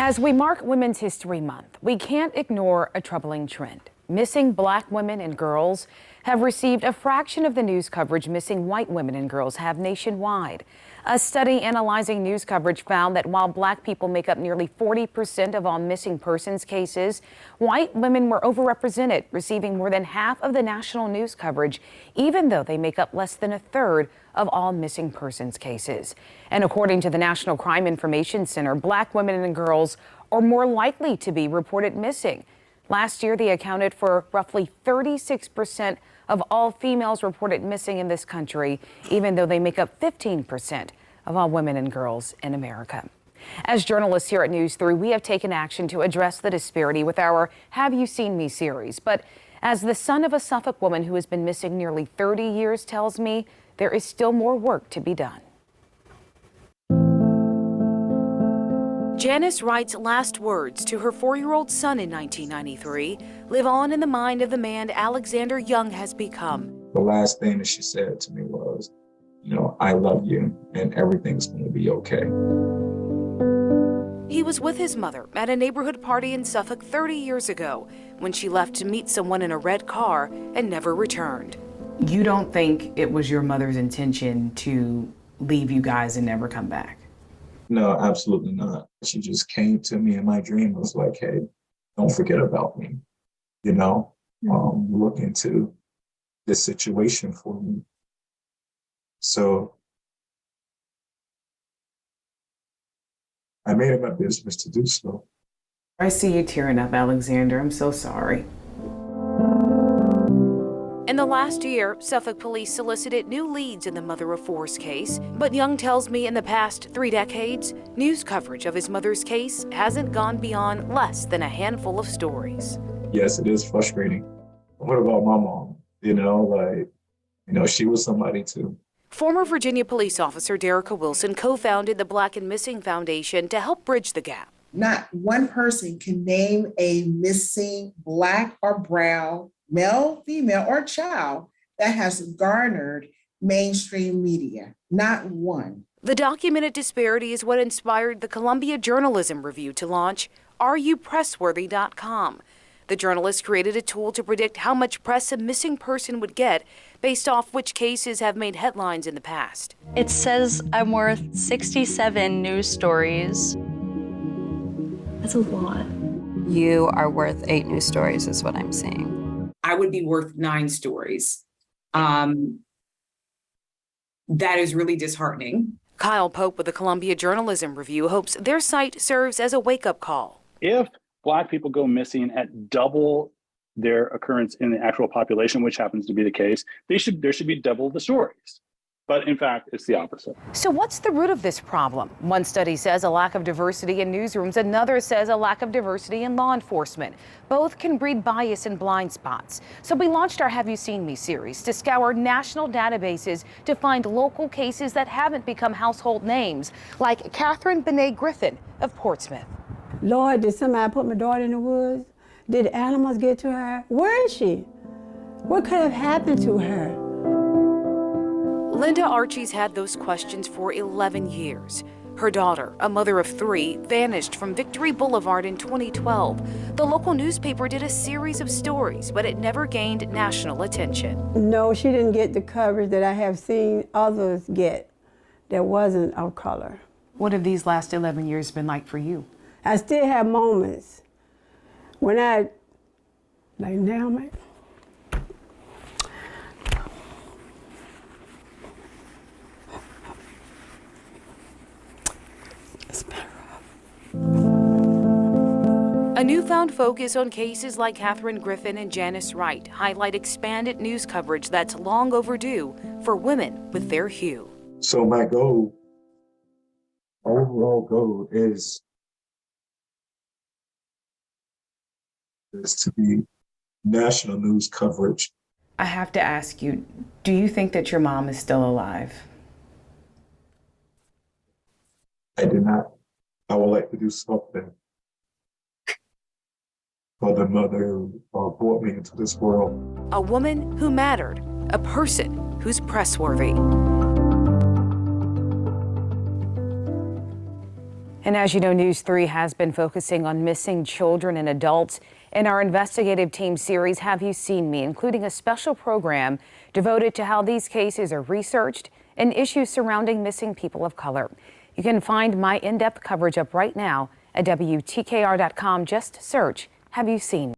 As we mark Women's History Month, we can't ignore a troubling trend. Missing black women and girls have received a fraction of the news coverage missing white women and girls have nationwide. A study analyzing news coverage found that while black people make up nearly 40% of all missing persons cases, white women were overrepresented, receiving more than half of the national news coverage, even though they make up less than a third of all missing persons cases. And according to the National Crime Information Center, black women and girls are more likely to be reported missing. Last year, they accounted for roughly 36% of all females reported missing in this country, even though they make up 15% of all women and girls in America. As journalists here at News 3, we have taken action to address the disparity with our Have You Seen Me series. But as the son of a Suffolk woman who has been missing nearly 30 years tells me, there is still more work to be done. Janice Wright's last words to her 4-year-old son in 1993 live on in the mind of the man Alexander Young has become. The last thing that she said to me was, I love you and everything's going to be okay. He was with his mother at a neighborhood party in Suffolk 30 years ago when she left to meet someone in a red car and never returned. You don't think it was your mother's intention to leave you guys and never come back? No, absolutely not. She just came to me in my dream, was like, hey, don't forget about me, look into this situation for me. So I made it my business to do so. I see you tearing up, Alexander. I'm so sorry. In the last year, Suffolk police solicited new leads in the mother of four's case, but Young tells me in the past 3 decades, news coverage of his mother's case hasn't gone beyond less than a handful of stories. Yes, it is frustrating. What about my mom? She was somebody too. Former Virginia police officer Derica Wilson co-founded the Black and Missing Foundation to help bridge the gap. Not one person can name a missing Black or brown, male, female, or child that has garnered mainstream media. Not one. The documented disparity is what inspired the Columbia Journalism Review to launch Pressworthy.com. The journalist created a tool to predict how much press a missing person would get based off which cases have made headlines in the past. It says I'm worth 67 news stories. That's a lot. You are worth 8 news stories is what I'm seeing. I would be worth 9 stories. That is really disheartening. Kyle Pope with the Columbia Journalism Review hopes their site serves as a wake-up call. If Black people go missing at double their occurrence in the actual population, which happens to be the case, there should be double the stories. But in fact, it's the opposite. So what's the root of this problem? One study says a lack of diversity in newsrooms. Another says a lack of diversity in law enforcement. Both can breed bias and blind spots. So we launched our Have You Seen Me series to scour national databases to find local cases that haven't become household names, like Catherine Benet Griffin of Portsmouth. Lord, did somebody put my daughter in the woods? Did animals get to her? Where is she? What could have happened to her? Linda Archie's had those questions for 11 years. Her daughter, a mother of 3, vanished from Victory Boulevard in 2012. The local newspaper did a series of stories, but it never gained national attention. No, she didn't get the coverage that I have seen others get that wasn't of color. What have these last 11 years been like for you? I still have moments when like now, man. It's been rough. A newfound focus on cases like Catherine Griffin and Janice Wright highlight expanded news coverage that's long overdue for women with their hue. So my overall goal is to be national news coverage. I have to ask you, do you think that your mom is still alive? I do not. I would like to do something for the mother who brought me into this world. A woman who mattered, a person who's pressworthy. And as you know, News 3 has been focusing on missing children and adults in our investigative team series, Have You Seen Me?, including a special program devoted to how these cases are researched and issues surrounding missing people of color. You can find my in-depth coverage up right now at WTKR.com. Just search Have You Seen Me?